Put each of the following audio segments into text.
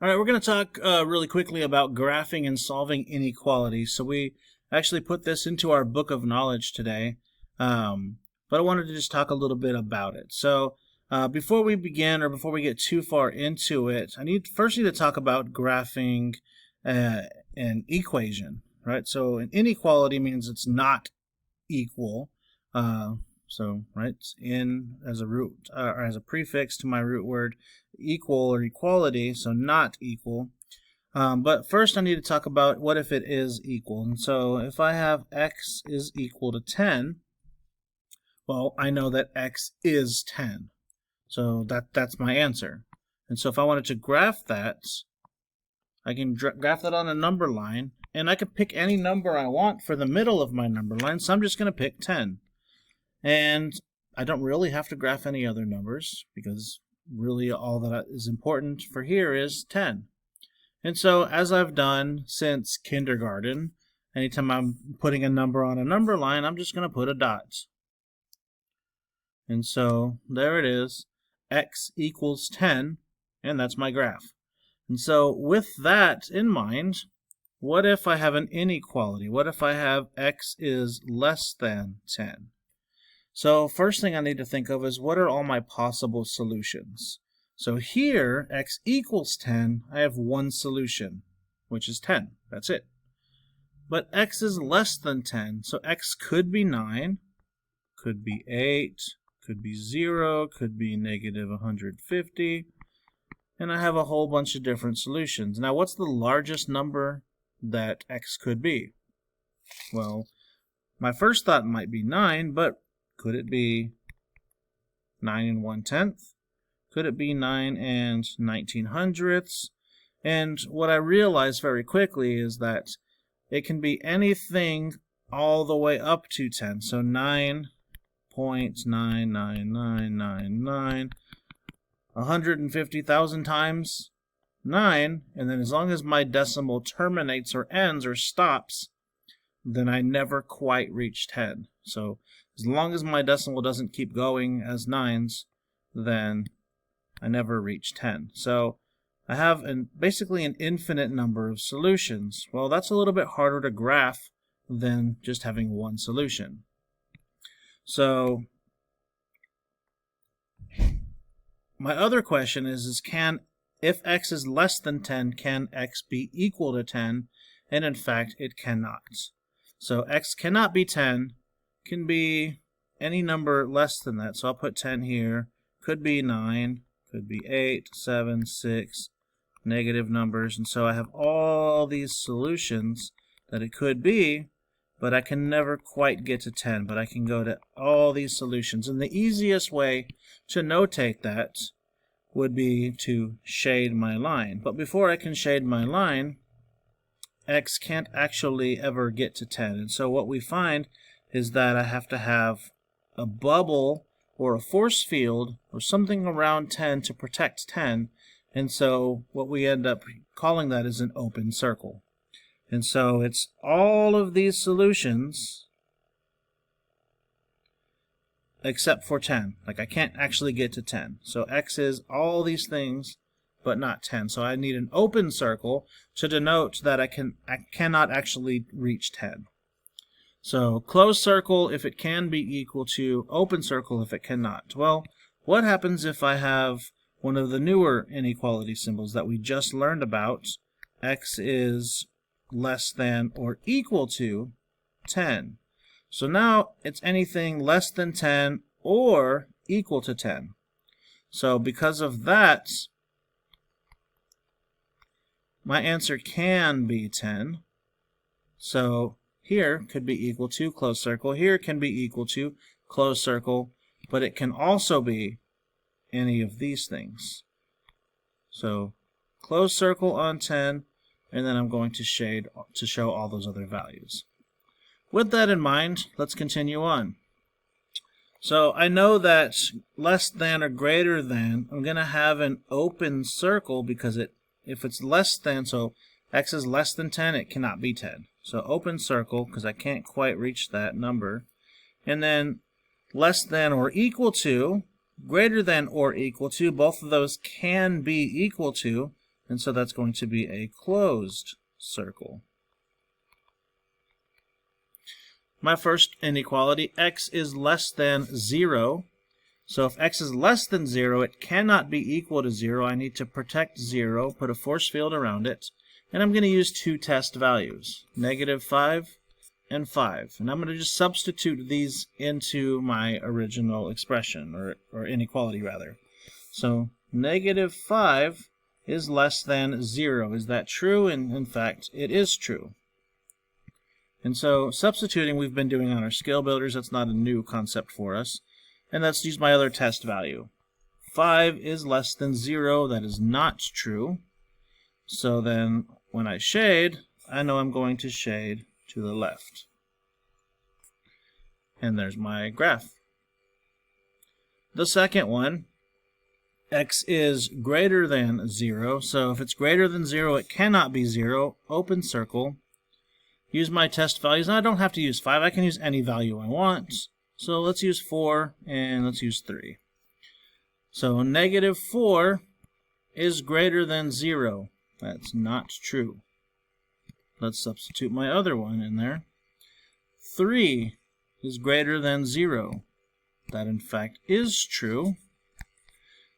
All right, we're going to talk really quickly about graphing and solving inequalities. So we actually put this into our book of knowledge today, but I wanted to just talk a little bit about it. So before we begin, or before we get too far into it, I first need to talk about graphing an equation, right? So an inequality means it's not equal. Right, in as a root or as a prefix to my root word equal or equality, so not equal. But first I need to talk about what if it is equal. And so if I have x is equal to 10, well, I know that x is 10. So that's my answer. And so if I wanted to graph that, I can graph that on a number line, and I can pick any number I want for the middle of my number line, so I'm just going to pick 10. And I don't really have to graph any other numbers because really all that is important for here is 10. And so as I've done since kindergarten, anytime I'm putting a number on a number line, I'm just going to put a dot. And so there it is, x equals 10, and that's my graph. And so with that in mind, what if I have an inequality? What if I have x is less than 10? So first thing I need to think of is what are all my possible solutions? So here, x equals 10, I have one solution, which is 10. That's it. But x is less than 10, so x could be 9, could be 8, could be 0, could be negative 150, and I have a whole bunch of different solutions. Now, what's the largest number that x could be? Well, my first thought might be 9, but could it be 9 1/10? Could it be 9 19/100ths? And what I realized very quickly is that it can be anything all the way up to 10. So 9.99999, 150,000 times 9, and then as long as my decimal terminates or ends or stops, then I never quite reach 10. So as long as my decimal doesn't keep going as 9s, then I never reach 10. So I have basically an infinite number of solutions. Well, that's a little bit harder to graph than just having one solution. So my other question is if x is less than 10, can x be equal to 10? And in fact, it cannot. So x cannot be 10, can be any number less than that. So I'll put 10 here. Could be 9, could be 8, 7, 6, negative numbers. And so I have all these solutions that it could be, but I can never quite get to 10. But I can go to all these solutions. And the easiest way to notate that would be to shade my line. But before I can shade my line, x can't actually ever get to 10. And so what we find is that I have to have a bubble or a force field or something around 10 to protect 10. And so what we end up calling that is an open circle. And so it's all of these solutions except for 10. Like I can't actually get to 10. So x is all these things but not 10. So I need an open circle to denote that I cannot actually reach 10. So closed circle if it can be equal to, open circle if it cannot. Well, what happens if I have one of the newer inequality symbols that we just learned about? X is less than or equal to 10. So now it's anything less than 10 or equal to 10. So because of that, my answer can be 10. So here could be equal to closed circle. Here can be equal to closed circle. But it can also be any of these things. So closed circle on 10. And then I'm going to shade to show all those other values. With that in mind, let's continue on. So I know that less than or greater than, I'm going to have an open circle because if it's less than, so x is less than 10, it cannot be 10. So open circle, because I can't quite reach that number. And then less than or equal to, greater than or equal to, both of those can be equal to. And so that's going to be a closed circle. My first inequality, x is less than 0. So if x is less than 0, it cannot be equal to 0. I need to protect 0, put a force field around it. And I'm going to use two test values, -5 and 5. And I'm going to just substitute these into my original expression, or inequality rather. So -5 is less than 0. Is that true? And in fact, it is true. And so substituting we've been doing on our scale builders. That's not a new concept for us. And let's use my other test value. 5 is less than 0. That is not true. So then when I shade, I know I'm going to shade to the left. And there's my graph. The second one, x is greater than 0. So if it's greater than 0, it cannot be 0. Open circle. Use my test values. And I don't have to use 5. I can use any value I want. So let's use 4 and let's use 3. So -4 is greater than 0. That's not true. Let's substitute my other one in there. 3 is greater than 0. That in fact is true.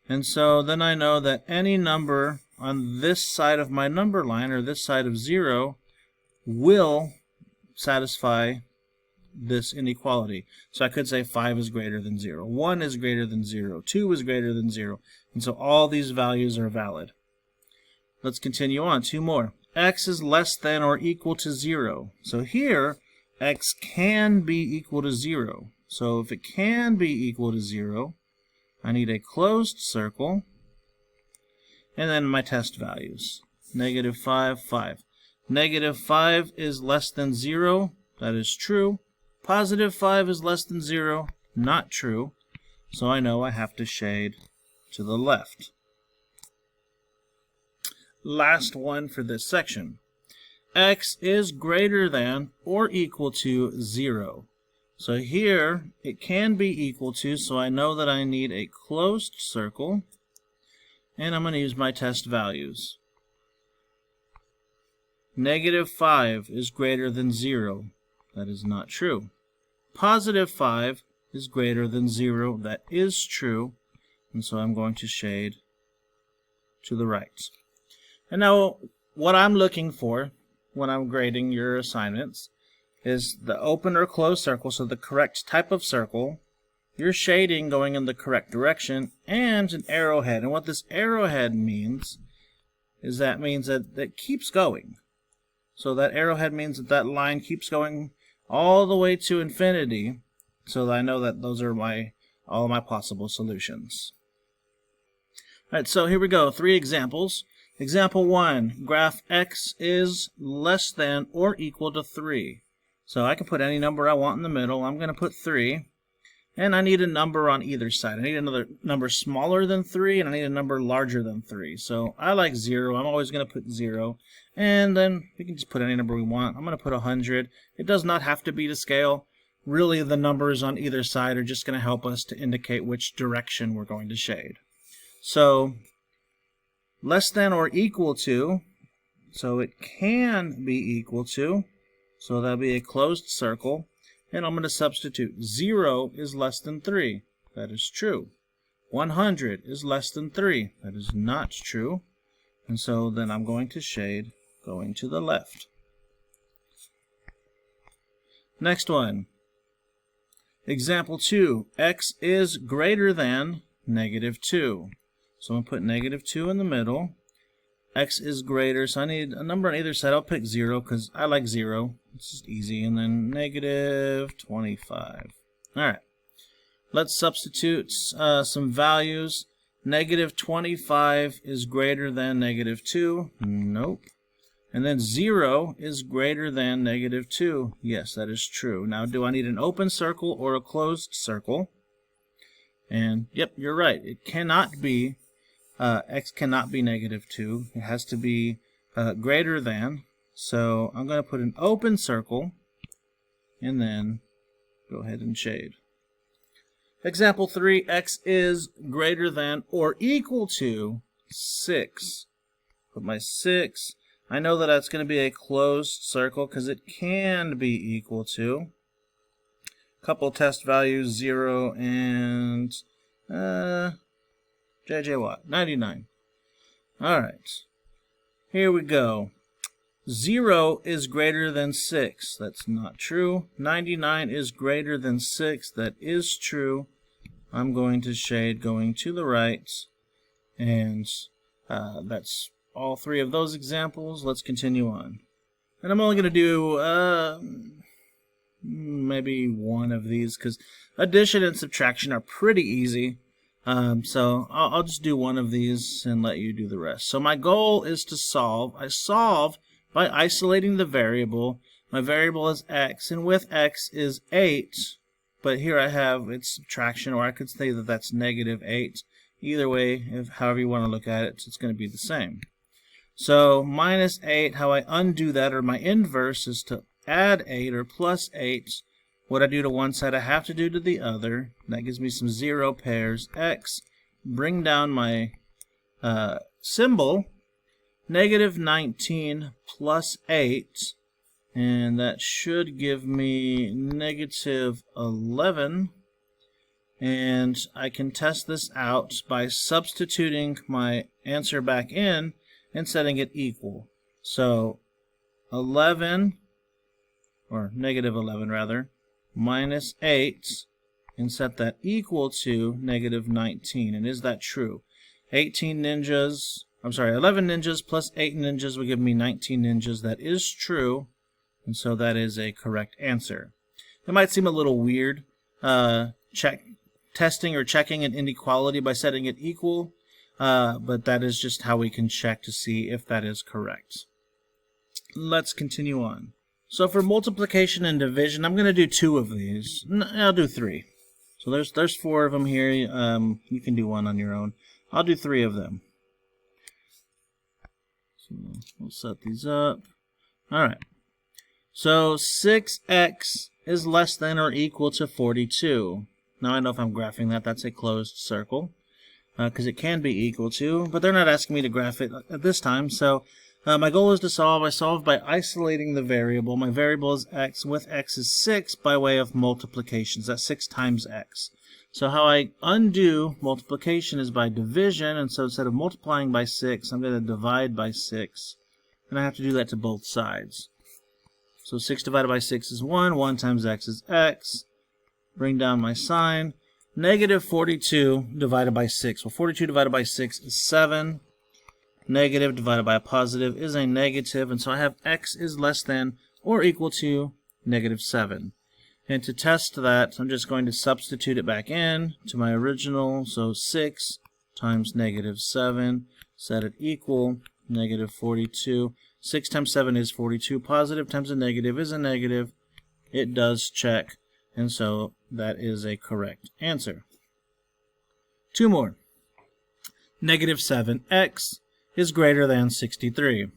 And so then I know that any number on this side of my number line, or this side of 0, will satisfy this inequality. So I could say 5 is greater than 0, 1 is greater than 0, 2 is greater than 0. And so all these values are valid. Let's continue on. Two more. X is less than or equal to 0. So here, x can be equal to 0. So if it can be equal to 0, I need a closed circle. And then my test values. -5, 5. -5 is less than 0. That is true. +5 is less than 0. Not true. So I know I have to shade to the left. Last one for this section. X is greater than or equal to 0. So here it can be equal to, so I know that I need a closed circle. And I'm going to use my test values. -5 is greater than 0. That is not true. +5 is greater than 0. That is true. And so I'm going to shade to the right. And now what I'm looking for when I'm grading your assignments is the open or closed circle, so the correct type of circle, your shading going in the correct direction, and an arrowhead. And what this arrowhead means is that it keeps going. So that arrowhead means that that line keeps going all the way to infinity, so that I know that those are all of my possible solutions. All right, so here we go. 3 examples. Example 1, graph x is less than or equal to 3. So I can put any number I want in the middle. I'm going to put 3. And I need a number on either side. I need another number smaller than 3, and I need a number larger than 3. So I like 0. I'm always going to put 0. And then we can just put any number we want. I'm going to put 100. It does not have to be to scale. Really, the numbers on either side are just going to help us to indicate which direction we're going to shade. So less than or equal to, so it can be equal to, so that'll be a closed circle. And I'm going to substitute 0 is less than 3. That is true. 100 is less than 3. That is not true. And so then I'm going to shade going to the left. Next one. Example 2. X is greater than -2. So I'm going to put -2 in the middle. X is greater, so I need a number on either side. I'll pick 0 because I like 0. It's just easy. And then -25. All right. Let's substitute some values. -25 is greater than -2. Nope. And then 0 is greater than -2. Yes, that is true. Now, do I need an open circle or a closed circle? And, yep, you're right. It cannot be, x cannot be -2. It has to be greater than. So I'm going to put an open circle and then go ahead and shade. Example 3, x is greater than or equal to 6. put my 6. I know that that's going to be a closed circle because it can be equal to couple test values, 0 and JJ Watt, 99. Alright, here we go. 0 is greater than 6. That's not true. 99 is greater than 6. That is true. I'm going to shade going to the right. And that's all 3 of those examples. Let's continue on. And I'm only going to do maybe 1 of these because addition and subtraction are pretty easy. So I'll just do 1 of these and let you do the rest. So my goal is to solve. I solve by isolating the variable. My variable is x, and with x is 8, but here I have its subtraction, or I could say that that's negative 8. Either way, however you want to look at it, it's going to be the same. So minus 8, how I undo that, or my inverse, is to add 8 or plus 8. What I do to one side, I have to do to the other. That gives me some 0 pairs. X, bring down my symbol, negative 19 plus 8, and that should give me negative 11. And I can test this out by substituting my answer back in and setting it equal. So 11, or negative 11 rather, minus 8, and set that equal to negative 19. And is that true? 11 ninjas plus 8 ninjas will give me 19 ninjas. That is true, and so that is a correct answer. It might seem a little weird testing or checking an inequality by setting it equal, but that is just how we can check to see if that is correct. Let's continue on. So for multiplication and division, I'm going to do 2 of these. I'll do 3. So there's 4 of them here. You can do 1 on your own. I'll do 3 of them. So we'll set these up. Alright. So 6x is less than or equal to 42. Now I know if I'm graphing that, that's a closed circle, because it can be equal to, but they're not asking me to graph it at this time. So my goal is to solve. I solve by isolating the variable. My variable is x. With x is 6 by way of multiplications. That's 6 times x. So how I undo multiplication is by division, and so instead of multiplying by 6, I'm going to divide by 6, and I have to do that to both sides. So 6 divided by 6 is 1. 1 times x is x. Bring down my sign. Negative 42 divided by 6. Well, 42 divided by 6 is 7. Negative divided by a positive is a negative, and so I have x is less than or equal to negative 7. And to test that, I'm just going to substitute it back in to my original. So 6 times negative 7, set it equal, negative 42. 6 times 7 is 42. Positive times a negative is a negative. It does check, and so that is a correct answer. 2 more. Negative 7x is greater than 63.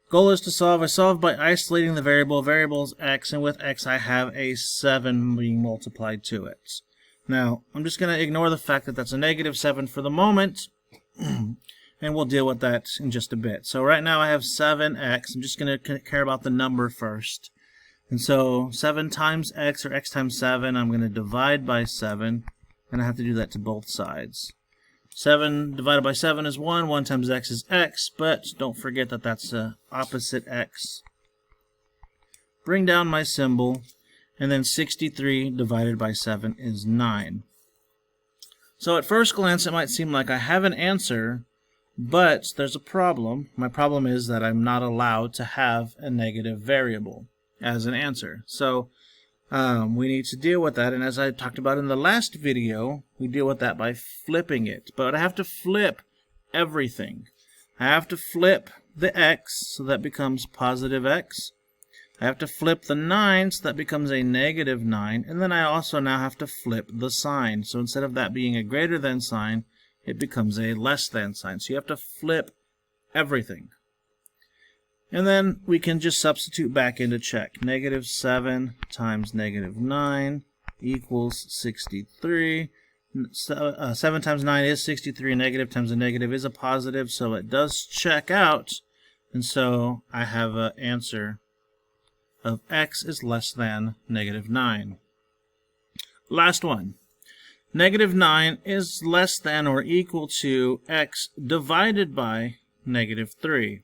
Goal is to solve. I solve by isolating the variable. Variable is x, and with x I have a 7 being multiplied to it. Now, I'm just going to ignore the fact that that's a negative 7 for the moment, and we'll deal with that in just a bit. So right now I have 7x. I'm just going to care about the number first. And so 7 times x, or x times 7, I'm going to divide by 7, and I have to do that to both sides. 7 divided by 7 is 1. 1 times x is x, but don't forget that that's opposite x. Bring down my symbol, and then 63 divided by 7 is 9. So at first glance it might seem like I have an answer, but there's a problem. My problem is that I'm not allowed to have a negative variable as an answer. So we need to deal with that, and as I talked about in the last video, we deal with that by flipping it. But I have to flip everything. I have to flip the x, so that becomes positive x. I have to flip the 9, so that becomes a negative 9. And then I also now have to flip the sign. So instead of that being a greater than sign, it becomes a less than sign. So you have to flip everything. And then we can just substitute back into check. Negative 7 times negative 9 equals 63. 7 times 9 is 63. Negative times a negative is a positive, so it does check out. And so I have an answer of x is less than negative 9. Last one. Negative 9 is less than or equal to x divided by negative 3.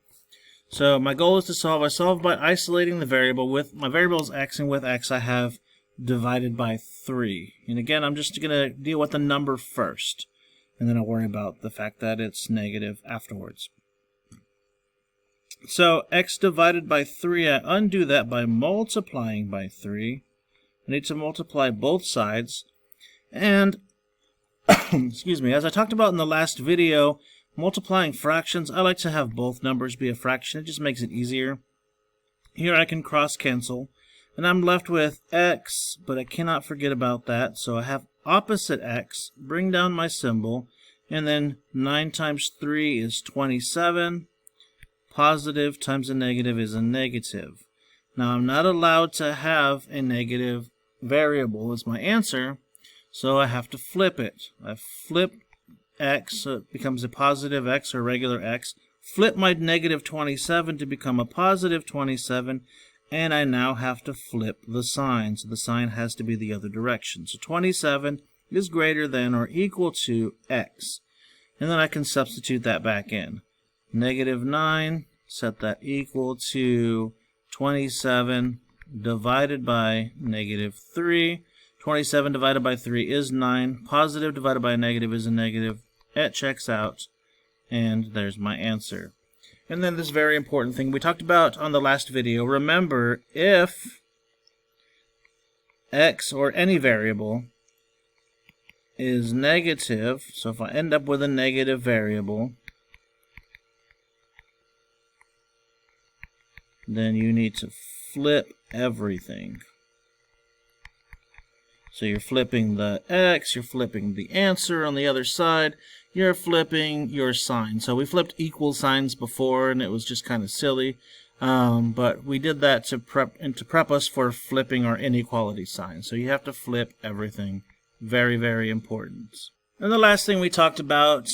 So my goal is to solve. I solve by isolating the variable. With my variable is x, and with x I have divided by 3. And again, I'm just going to deal with the number first, and then I'll worry about the fact that it's negative afterwards. So x divided by 3, I undo that by multiplying by 3. I need to multiply both sides. And, excuse me, as I talked about in the last video, multiplying fractions, I like to have both numbers be a fraction. It just makes it easier. Here I can cross cancel, and I'm left with x, but I cannot forget about that. So I have opposite x, bring down my symbol, and then 9 times 3 is 27. Positive times a negative is a negative. Now I'm not allowed to have a negative variable as my answer, so I have to flip it. I flip x, so it becomes a positive x or regular x. Flip my negative 27 to become a positive 27, and I now have to flip the sign. So the sign has to be the other direction. So 27 is greater than or equal to x. And then I can substitute that back in. Negative 9, set that equal to 27 divided by negative 3. 27 divided by 3 is 9. Positive divided by a negative is a negative. It checks out, and there's my answer. And then this very important thing we talked about on the last video. Remember, if x or any variable is negative, so if I end up with a negative variable, then you need to flip everything. So you're flipping the x, you're flipping the answer on the other side, you're flipping your sign. So we flipped equal signs before, and it was just kind of silly, but we did that to prep us for flipping our inequality sign. So you have to flip everything. Very, very important. And the last thing we talked about,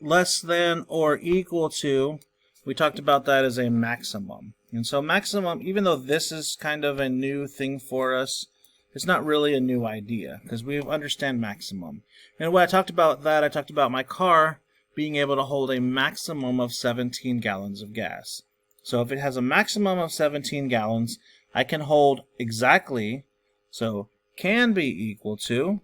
less than or equal to, we talked about that as a maximum. And so maximum, even though this is kind of a new thing for us, it's not really a new idea because we understand maximum. And when I talked about that, I talked about my car being able to hold a maximum of 17 gallons of gas. So if it has a maximum of 17 gallons, I can hold exactly, so can be equal to,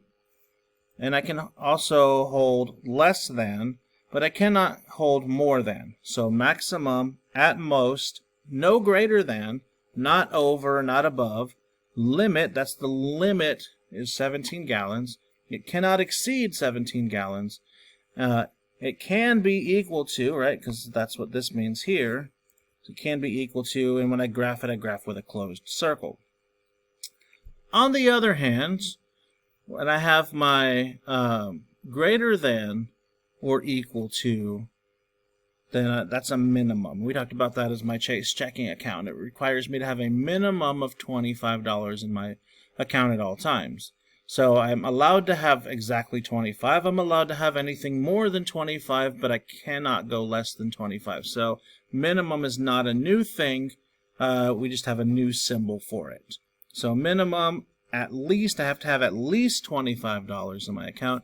and I can also hold less than, but I cannot hold more than. So maximum, at most, no greater than, not over, not above. Limit, that's the limit, is 17 gallons. It cannot exceed 17 gallons. It can be equal to, right, because that's what this means here. So it can be equal to, and when I graph it, I graph with a closed circle. On the other hand, when I have my greater than or equal to, then that's a minimum. We talked about that as my Chase checking account. It requires me to have a minimum of $25 in my account at all times. So I'm allowed to have exactly 25. I'm allowed to have anything more than 25, but I cannot go less than 25. So minimum is not a new thing. We just have a new symbol for it. So minimum, at least, I have to have at least $25 in my account.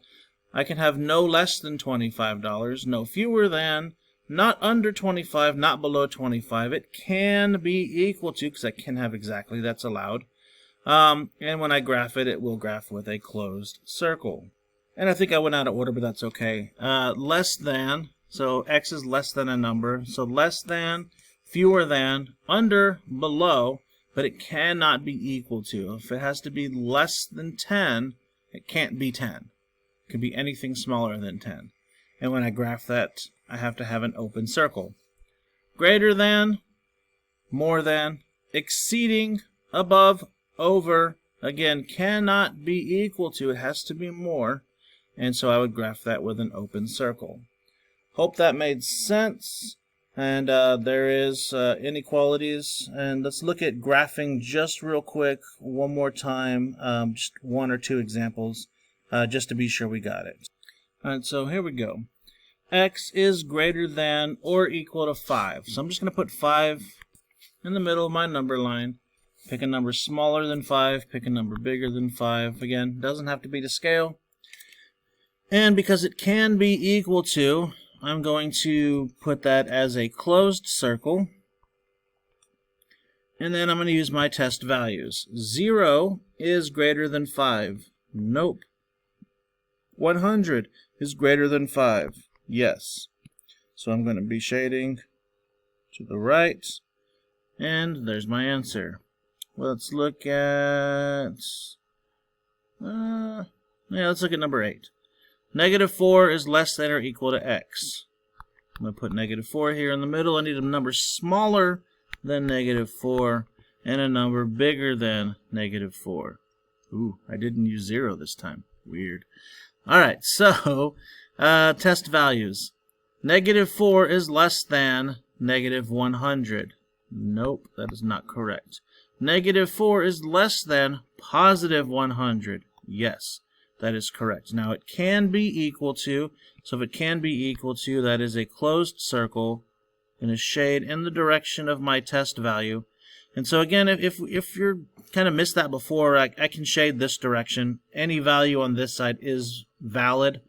I can have no less than $25, no fewer than, not under 25, not below 25. It can be equal to, because I can have exactly, that's allowed. And when I graph it, it will graph with a closed circle. And I think I went out of order, but that's okay. Less than, so x is less than a number. So less than, fewer than, under, below, but it cannot be equal to. If it has to be less than 10, it can't be 10. It could be anything smaller than 10. And when I graph that, I have to have an open circle. Greater than, more than, exceeding, above, over, again, cannot be equal to. It has to be more. And so I would graph that with an open circle. Hope that made sense. And there is inequalities. And let's look at graphing just real quick one more time, just one or two examples. just to be sure we got it. Alright, so here we go. X is greater than or equal to 5. So I'm just going to put 5 in the middle of my number line. Pick a number smaller than 5, pick a number bigger than 5. Again, doesn't have to be to scale. And because it can be equal to, I'm going to put that as a closed circle. And then I'm going to use my test values. 0 is greater than 5. Nope. 100 is greater than 5. Yes. So I'm going to be shading to the right. And there's my answer. Let's look at... let's look at number 8. Negative 4 is less than or equal to x. I'm going to put negative 4 here in the middle. I need a number smaller than negative 4 and a number bigger than negative 4. Ooh, I didn't use 0 this time. Weird. Alright, so test values. Negative 4 is less than negative 100. Nope, that is not correct. Negative 4 is less than positive 100. Yes, that is correct. Now, it can be equal to, so if it can be equal to, that is a closed circle and a shade in the direction of my test value. And so again, if you're kind of missed that before, I can shade this direction. Any value on this side is valid,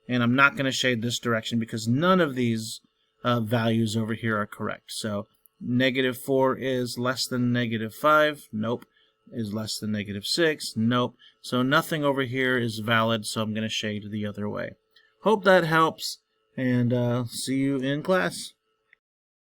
and I'm not going to shade this direction because none of these values over here are correct. So negative 4 is less than negative 5. Nope. Is less than negative 6. Nope. So nothing over here is valid, so I'm going to shade the other way. Hope that helps, and see you in class.